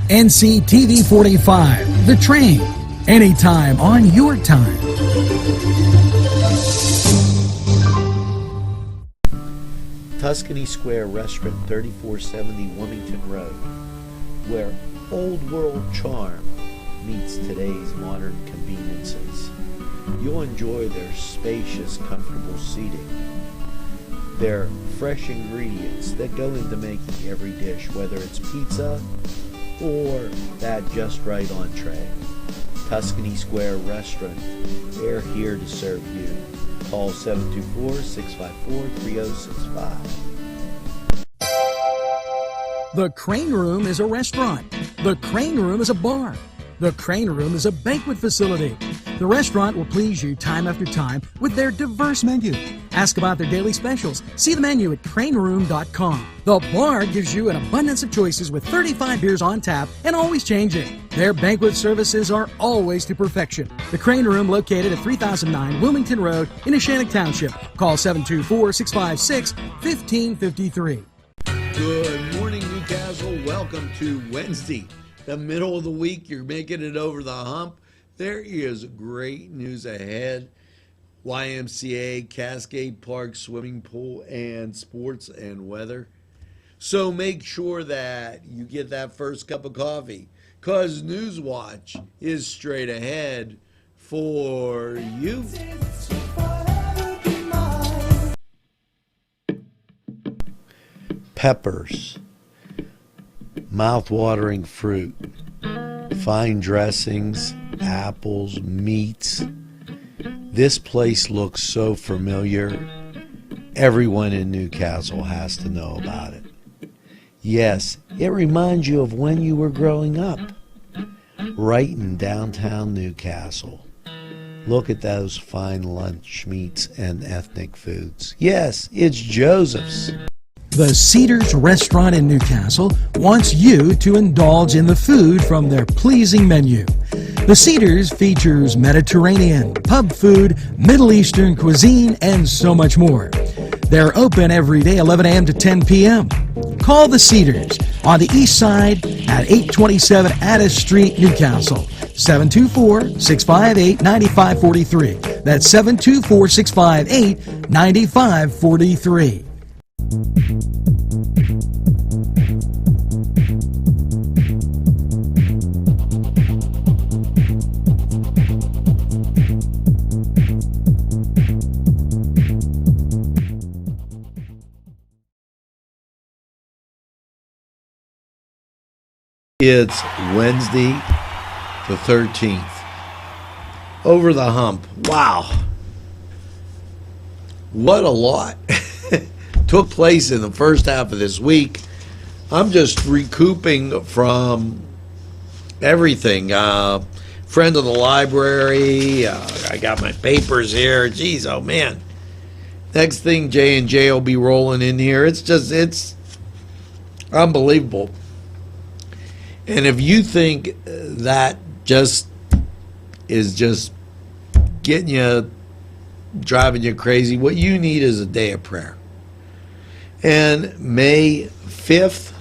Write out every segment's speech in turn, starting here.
NCTV45, The Train, anytime on your time. Tuscany Square Restaurant, 3470 Wilmington Road, where old world charm meets today's modern conveniences. You'll enjoy their spacious, comfortable seating, their fresh ingredients that go into making every dish, whether it's pizza or that just right entree. Tuscany Square Restaurant, they're here to serve you. Call 724-654-3065. The Crane Room is a restaurant. The Crane Room is a bar. The Crane Room is a banquet facility. The restaurant will please you time after time with their diverse menu. Ask about their daily specials. See the menu at craneroom.com. The bar gives you an abundance of choices with 35 beers on tap and always changing. Their banquet services are always to perfection. The Crane Room, located at 3009 Wilmington Road in Neshannock Township. Call 724-656-1553. Good morning, Newcastle. Welcome to Wednesday, the middle of the week. You're making it over the hump. There is great news ahead. YMCA, Cascade Park, swimming pool, and sports and weather. So make sure that you get that first cup of coffee, because NewsWatch is straight ahead for you. Peppers, mouth-watering fruit, fine dressings, apples, meats. This place looks so familiar. Everyone in Newcastle has to know about it. Yes, it reminds you of when you were growing up, right in downtown Newcastle. Look at those fine lunch meats and ethnic foods. Yes, it's Joseph's. The Cedars Restaurant in Newcastle wants you to indulge in the food from their pleasing menu. The Cedars features Mediterranean, pub food, Middle Eastern cuisine, and so much more. They're open every day, 11 a.m. to 10 p.m. Call the Cedars on the east side at 827 Addis Street, Newcastle. 724-658-9543. That's 724-658-9543. It's Wednesday the 13th. Over the hump. Wow. What a lot took place in the first half of this week. I'm just recouping from everything. Friend of the library. I got my papers here. Geez, oh man. Next thing, J&J will be rolling in here. It's unbelievable. And if you think that is just getting you, driving you crazy, what you need is a day of prayer. And May 5th,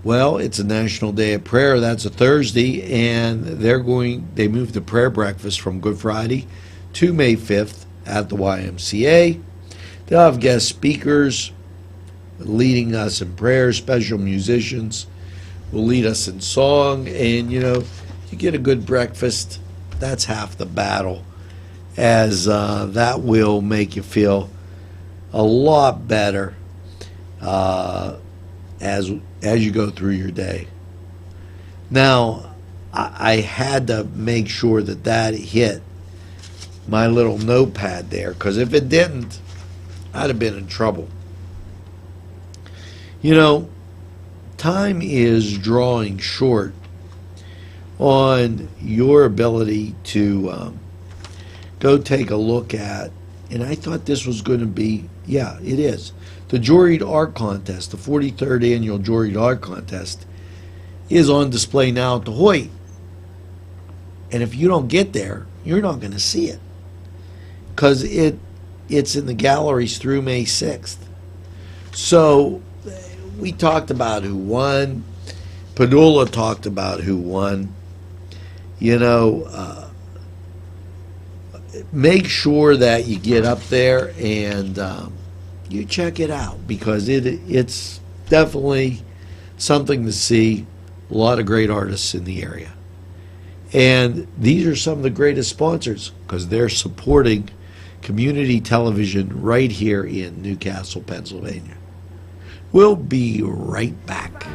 well, it's a National Day of Prayer. That's a Thursday, and they moved the prayer breakfast from Good Friday to May 5th at the YMCA. They'll have guest speakers leading us in prayer, special musicians will lead us in song, and you get a good breakfast. That's half the battle, as that will make you feel a lot better as you go through your day. Now, I had to make sure that hit my little notepad there, because if it didn't, I'd have been in trouble. Time is drawing short on your ability to go take a look at, and I thought this was going to be, yeah, it is, the Juried Art Contest. The 43rd Annual Juried Art Contest is on display now at the Hoyt. And if you don't get there, you're not going to see it, because it's in the galleries through May 6th. So we talked about who won. Padula talked about who won. Make sure that you get up there and you check it out, because it's definitely something to see. A lot of great artists in the area. And these are some of the greatest sponsors, because they're supporting community television right here in Newcastle, Pennsylvania. We'll be right back.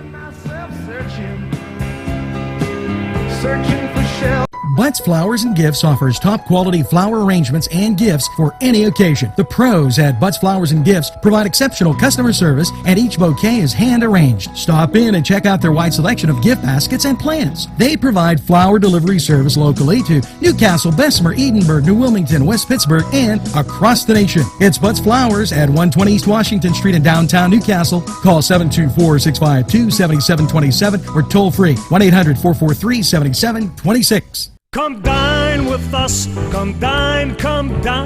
Searching for shells. Butts Flowers and Gifts offers top quality flower arrangements and gifts for any occasion. The pros at Butts Flowers and Gifts provide exceptional customer service, and each bouquet is hand arranged. Stop in and check out their wide selection of gift baskets and plants. They provide flower delivery service locally to Newcastle, Bessemer, Edinburgh, New Wilmington, West Pittsburgh, and across the nation. It's Butts Flowers at 120 East Washington Street in downtown Newcastle. Call 724-652-7727 or toll free 1-800-443-7726. Come dine with us, come dine today.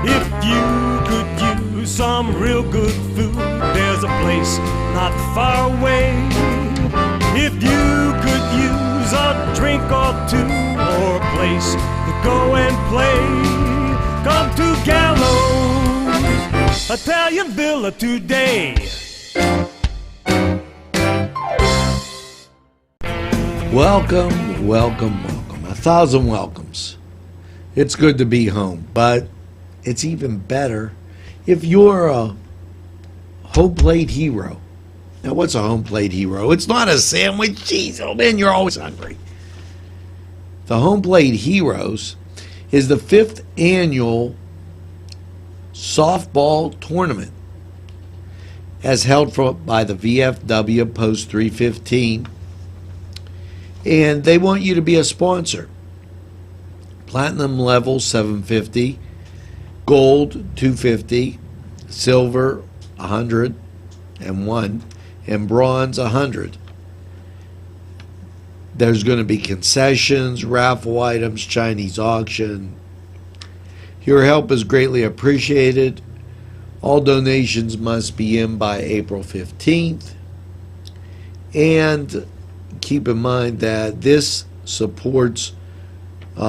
If you could use some real good food, there's a place not far away. If you could use a drink or two, or a place to go and play, come to Gallo's Italian Villa today. Welcome, welcome, welcome. 1,000 welcomes. It's good to be home, but it's even better if you're a home plate hero. Now, what's a home plate hero? It's not a sandwich. Jeez, oh man, you're always hungry. The Home Plate Heroes is the 5th annual softball tournament, as held by the VFW Post 315. And they want you to be a sponsor. Platinum level $750, gold $250, silver $101, and bronze $100. There's going to be concessions, raffle items, Chinese auction. Your help is greatly appreciated. All donations must be in by April 15th. And keep in mind that this supports, they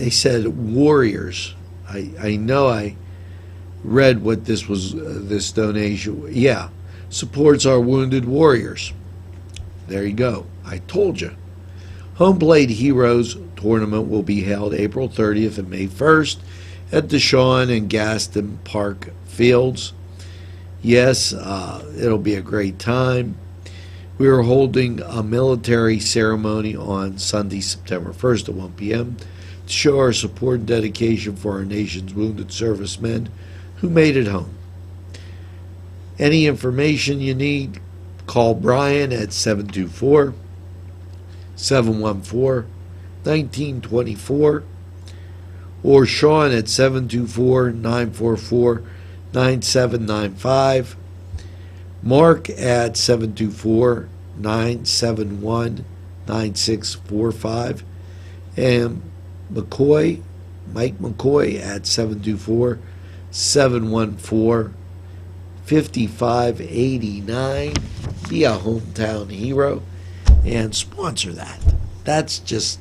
said warriors. I know I read what this was, this donation. Yeah, supports our wounded warriors. There you go. I told you. Home Plate Heroes tournament will be held April 30th and May 1st at the Shawn and Gaston Park Fields. Yes, it'll be a great time. We are holding a military ceremony on Sunday, September 1st at 1 p.m. to show our support and dedication for our nation's wounded servicemen who made it home. Any information you need, call Brian at 724-714-1924 or Sean at 724-944-9795, Mark at 724-971-9645, and Mike McCoy at 724-714-5589. Be a hometown hero and sponsor that. That's just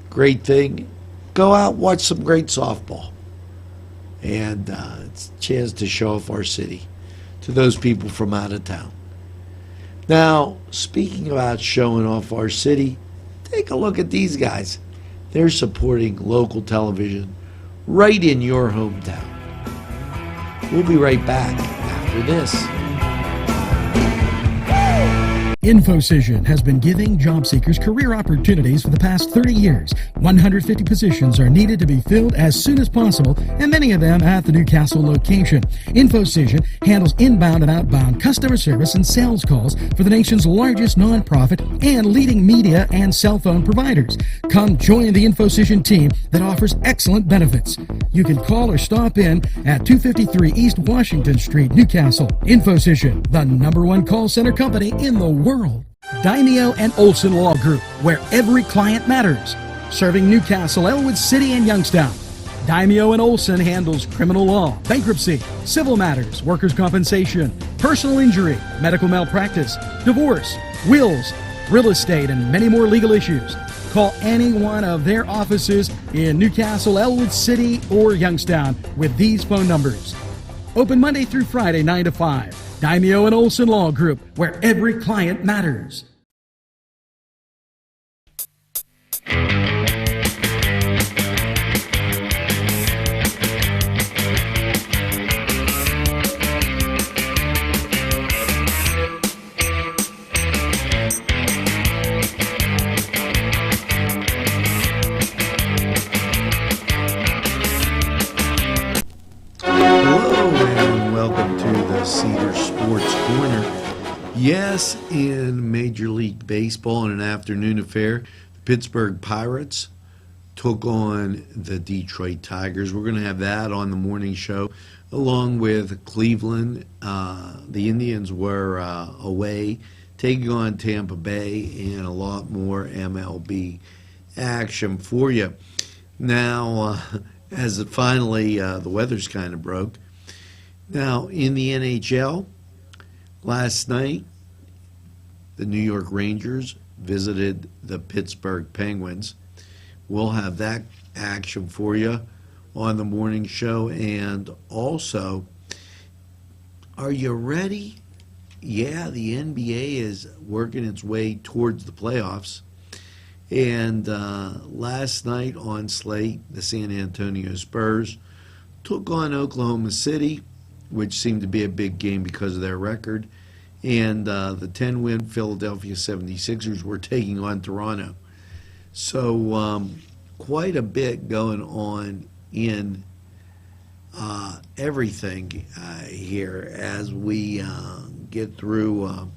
a great thing. Go out, watch some great softball. And it's a chance to show off our city to those people from out of town. Now, speaking about showing off our city, take a look at these guys. They're supporting local television right in your hometown. We'll be right back after this. InfoCision has been giving job seekers career opportunities for the past 30 years. 150 positions are needed to be filled as soon as possible, and many of them at the Newcastle location. InfoCision handles inbound and outbound customer service and sales calls for the nation's largest nonprofit and leading media and cell phone providers. Come join the InfoCision team that offers excellent benefits. You can call or stop in at 253 East Washington Street, Newcastle. InfoCision, the #1 call center company in the world. Daimio and Olson Law Group, where every client matters. Serving Newcastle, Elwood City, and Youngstown. Daimio and Olson handles criminal law, bankruptcy, civil matters, workers' compensation, personal injury, medical malpractice, divorce, wills, real estate, and many more legal issues. Call any one of their offices in Newcastle, Elwood City, or Youngstown with these phone numbers. Open Monday through Friday, 9 to 5. Daimio and Olson Law Group, where every client matters. Cedar Sports Corner. Yes, in Major League Baseball, in an afternoon affair, the Pittsburgh Pirates took on the Detroit Tigers. We're going to have that on the morning show, along with Cleveland. The Indians were away, taking on Tampa Bay, and a lot more MLB action for you. Now, as it finally, the weather's kind of broke. Now, in the NHL, last night, the New York Rangers visited the Pittsburgh Penguins. We'll have that action for you on the morning show. And also, are you ready? Yeah, the NBA is working its way towards the playoffs. And last night on slate, the San Antonio Spurs took on Oklahoma City, which seemed to be a big game because of their record. And the 10-win Philadelphia 76ers were taking on Toronto. So quite a bit going on in everything here as we get through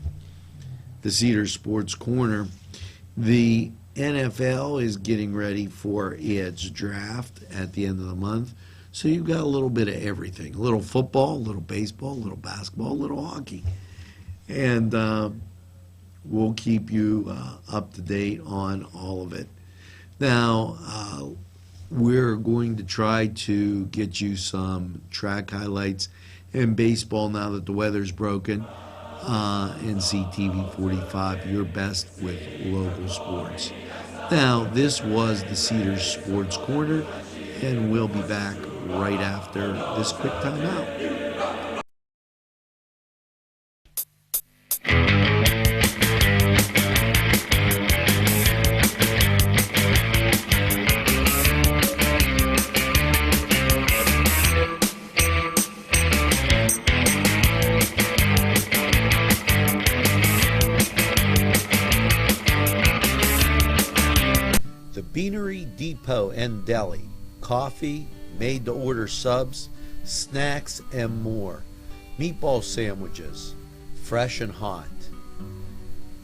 the Cedar Sports Corner. The NFL is getting ready for its draft at the end of the month. So you've got a little bit of everything. A little football, a little baseball, a little basketball, a little hockey. And we'll keep you up to date on all of it. Now, we're going to try to get you some track highlights in baseball now that the weather's broken. NCTV45, your best with local sports. Now, this was the Cedars Sports Corner, and we'll be back right after this quick timeout. The Beanery Depot and Deli. Coffee, made-to-order subs, snacks, and more. Meatball sandwiches, fresh and hot.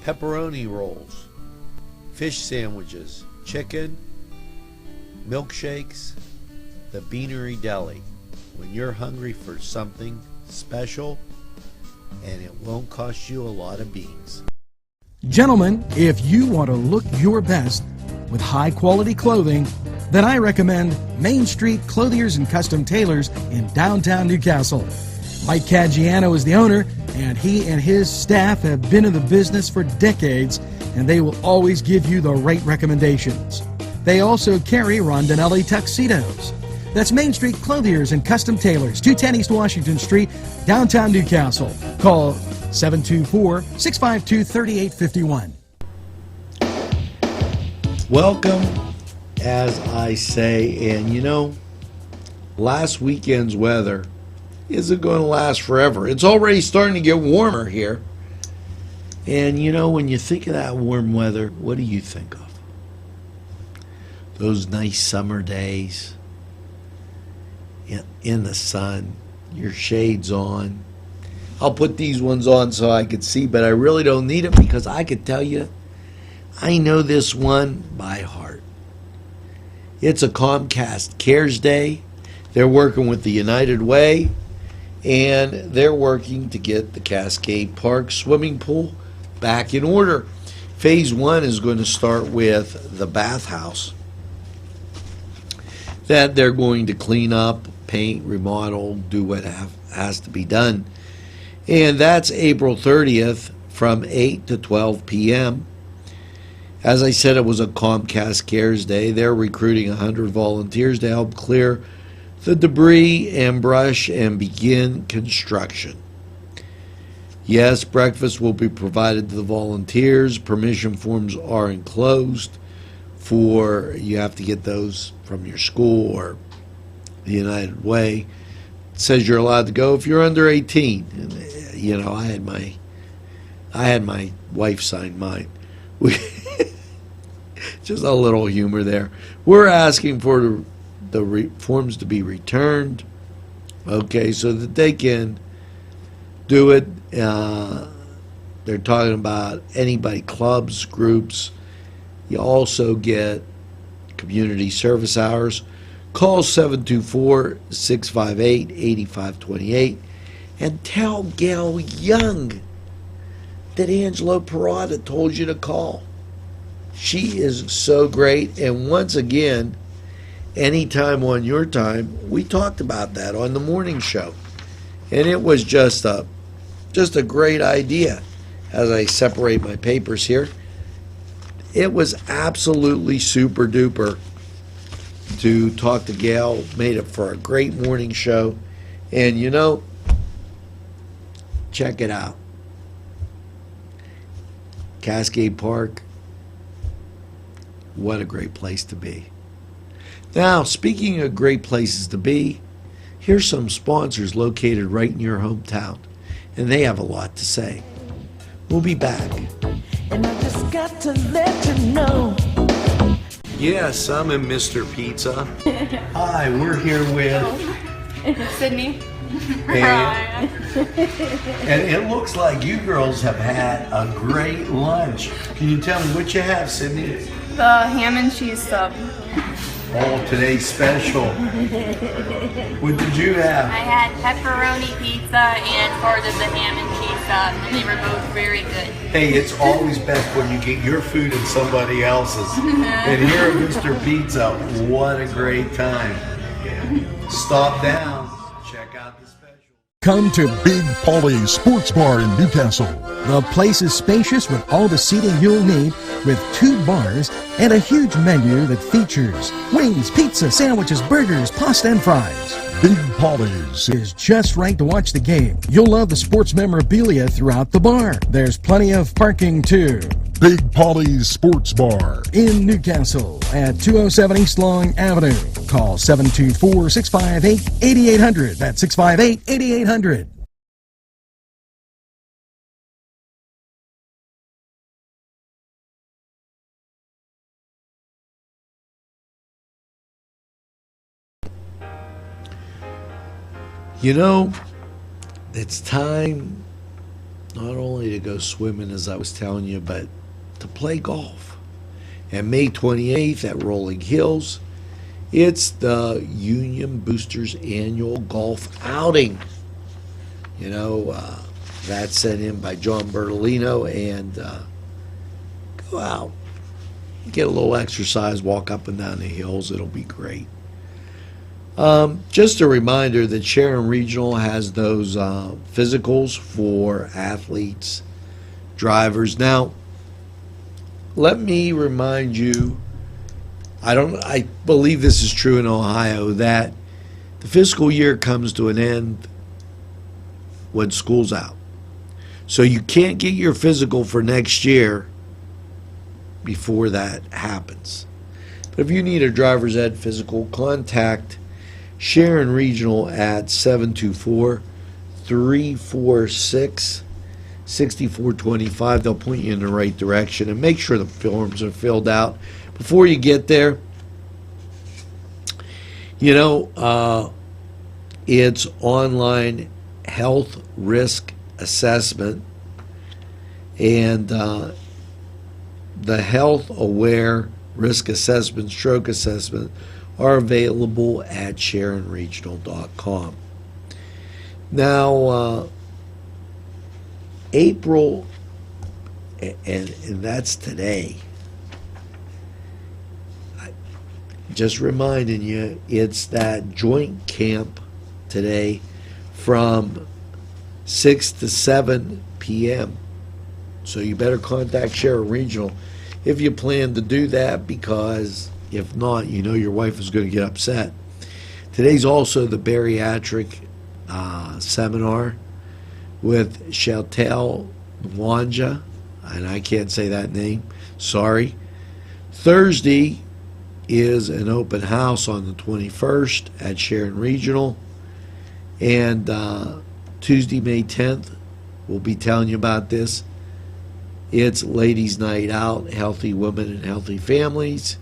Pepperoni rolls, fish sandwiches, chicken, milkshakes. The Beanery Deli. When you're hungry for something special, and it won't cost you a lot of beans. Gentlemen, if you want to look your best with high-quality clothing, then I recommend Main Street Clothiers and Custom Tailors in downtown Newcastle. Mike Caggiano is the owner, and he and his staff have been in the business for decades, and they will always give you the right recommendations. They also carry Rondinelli tuxedos. That's Main Street Clothiers and Custom Tailors, 210 East Washington Street, downtown Newcastle. Call 724-652-3851. Welcome, as I say, and you know, last weekend's weather isn't going to last forever. It's already starting to get warmer here. And you know, when you think of that warm weather, what do you think of? Those nice summer days in the sun, your shades on. I'll put these ones on so I could see, but I really don't need it because I could tell you, I know this one by heart. It's a Comcast Cares Day. They're working with the United Way, and they're working to get the Cascade Park swimming pool back in order. Phase 1 is going to start with the bathhouse. that they're going to clean up, paint, remodel, do what has to be done. And that's April 30th from 8 to 12 p.m. As I said, it was a Comcast Cares Day. They're recruiting 100 volunteers to help clear the debris and brush and begin construction. Yes, breakfast will be provided to the volunteers. Permission forms are enclosed you have to get those from your school or the United Way. It says you're allowed to go if you're under 18. And, I had my wife sign mine. Just a little humor there. We're asking for the forms to be returned, okay, so that they can do it. They're talking about anybody, clubs, groups. You also get community service hours. Call 724-658-8528 and tell Gail Young that Angelo Perrotta told you to call. She is so great. And once again, anytime on your time, we talked about that on the morning show. And it was just a great idea. As I separate my papers here, it was absolutely super duper to talk to Gail. Made it for a great morning show. And check it out. Cascade Park, what a great place to be. Now, speaking of great places to be, here's some sponsors located right in your hometown, and they have a lot to say. We'll be back. And I just got to let you know. Yes, I'm in Mr. Pizza. Hi, we're here with Sydney. and it looks like you girls have had a great lunch. Can you tell me what you have, Sydney? The ham and cheese sub. Oh, today's special. What did you have? I had pepperoni pizza and part of the ham and cheese sub, and they were both very good. Hey, it's always best when you get your food and somebody else's. And here at Mr. Pizza, what a great time. Stop down, check out the special. Come to Big Polly's Sports Bar in Newcastle. The place is spacious with all the seating you'll need, with 2 bars and a huge menu that features wings, pizza, sandwiches, burgers, pasta, and fries. Big Polly's Is just right to watch the game. You'll love the sports memorabilia throughout the bar. There's plenty of parking too. Big Polly's Sports Bar. In Newcastle at 207 East Long Avenue. Call 724-658-8800. That's 658-8800. It's time not only to go swimming, as I was telling you, but to play golf. And May 28th at Rolling Hills, it's the Union Boosters annual golf outing. That's sent in by John Bertolino, and go out, get a little exercise, walk up and down the hills. It'll be great. Just a reminder that Sharon Regional has those physicals for athletes, drivers. Now, let me remind you, I believe this is true in Ohio, that the fiscal year comes to an end when school's out. So you can't get your physical for next year before that happens. But if you need a driver's ed physical, contact Sharon Regional at 724-346-6425. They'll point you in the right direction, and make sure the forms are filled out before you get there. It's online health risk assessment, and the health aware risk assessment, stroke assessment are available at SharonRegional.com. Now, April, and that's today. just reminding you, it's that joint camp today from 6 to 7 p.m. So you better contact Sharon Regional if you plan to do that, because if not, you know your wife is going to get upset. Today's also the bariatric seminar with Chantel Wanja, and I can't say that name, sorry. Thursday is an open house on the 21st at Sharon Regional, and Tuesday, May 10th, we'll be telling you about this. It's Ladies' Night Out, Healthy Women and Healthy Families.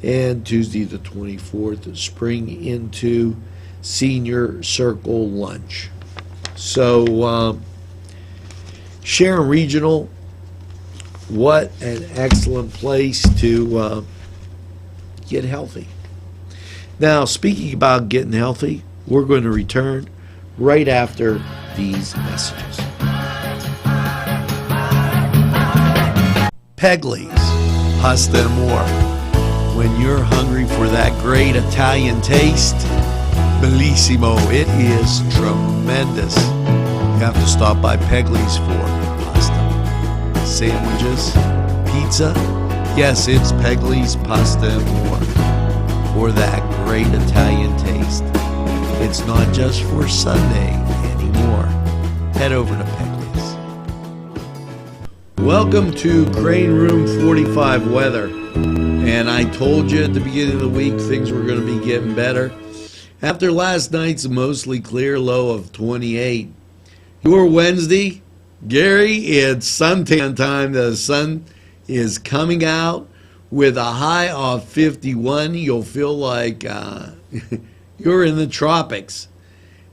And Tuesday the 24th, Spring into Senior Circle Lunch. So, Sharon Regional, what an excellent place to get healthy. Now, speaking about getting healthy, we're going to return right after these messages. Pegley's, pasta and more. When you're hungry for that great Italian taste, bellissimo, it is tremendous. You have to stop by Pegley's for pasta, sandwiches, pizza. Yes, it's Pegley's Pasta and More for that great Italian taste. It's not just for Sunday anymore. Head over to Pegley's. Welcome to Crane Room 45 weather. And I told you at the beginning of the week things were going to be getting better. After last night's mostly clear low of 28, your Wednesday, Gary, it's suntan time. The sun is coming out with a high of 51. You'll feel like you're in the tropics.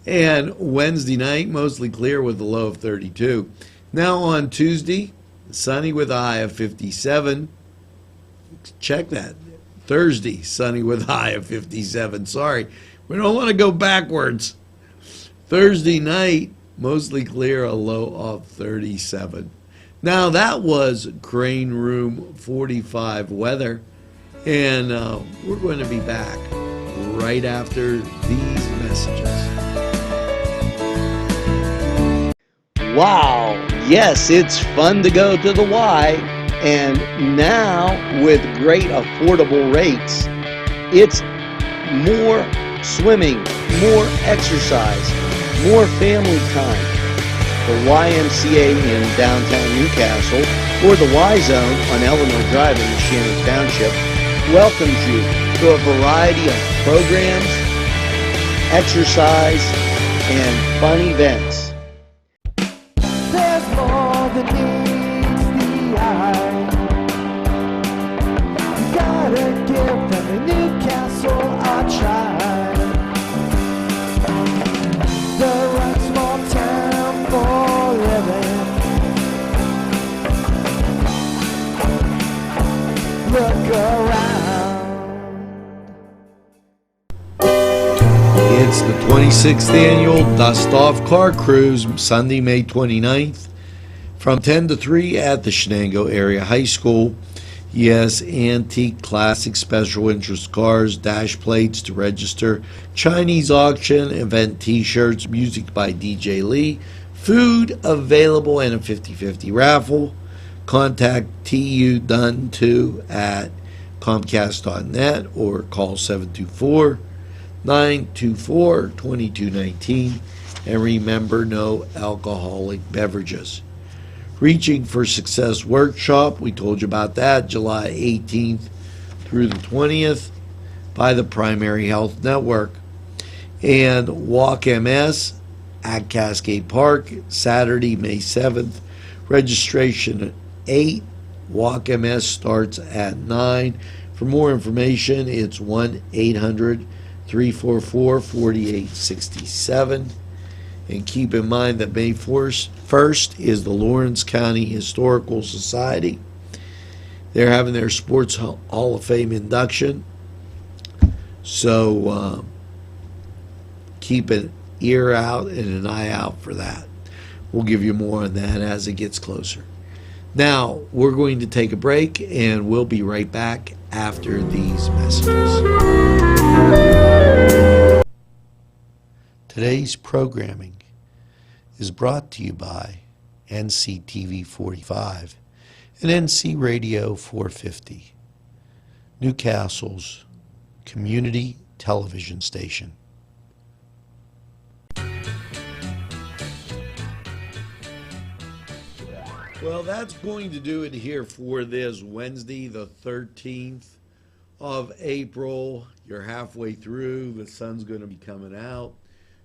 And Wednesday night, mostly clear with a low of 32. Now on Tuesday, sunny with a high of 57. Check that. Thursday, sunny with a high of 57. Sorry, we don't want to go backwards. Thursday night, mostly clear, a low of 37. Now, that was Crane Room 45 weather, and we're going to be back right after these messages. Wow, yes, it's fun to go to the Y, and now with great affordable rates, it's more swimming, more exercise, more family time. The YMCA in downtown Newcastle, or the Y Zone on Eleanor Drive in Shannon Township, welcomes you to a variety of programs, exercise, and fun events. There's more than meets the eye. You gotta give them a Newcastle a try. The right small town for living. Look around. It's the 26th annual Dust Off Car Cruise, Sunday, May 29th, from 10 to 3 at the Shenango Area High School. Yes, antique, classic, special interest cars, dash plates to register, Chinese auction, event t-shirts, music by DJ Lee, food available, and a 50-50 raffle. Contact TU Dunn 2 at Comcast.net or call 724-924-2219. And remember, no alcoholic beverages. Reaching for Success Workshop, we told you about that, July 18th through the 20th by the Primary Health Network. And Walk MS at Cascade Park, Saturday, May 7th. Registration at 8. Walk MS starts at 9. For more information, it's 1-800-344-4867. And keep in mind that May 1st is the Lawrence County Historical Society. They're having their Sports Hall of Fame induction. So keep an ear out and an eye out for that. We'll give you more on that as it gets closer. Now, we're going to take a break, and we'll be right back after these messages. Today's programming is brought to you by NCTV45 and NC Radio 450, Newcastle's community television station. Well, that's going to do it here for this Wednesday, the 13th of April. You're halfway through. The sun's going to be coming out.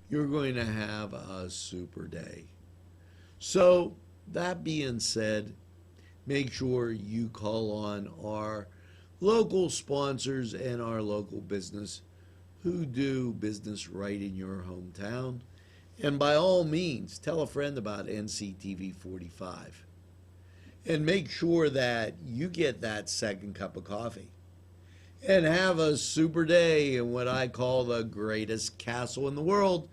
You're going to have a super day. So, that being said, make sure you call on our local sponsors and our local business who do business right in your hometown. And by all means, tell a friend about NCTV45. And make sure that you get that second cup of coffee. And have a super day in what I call the greatest castle in the world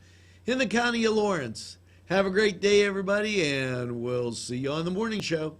in the county of Lawrence. Have a great day, everybody, and we'll see you on the morning show.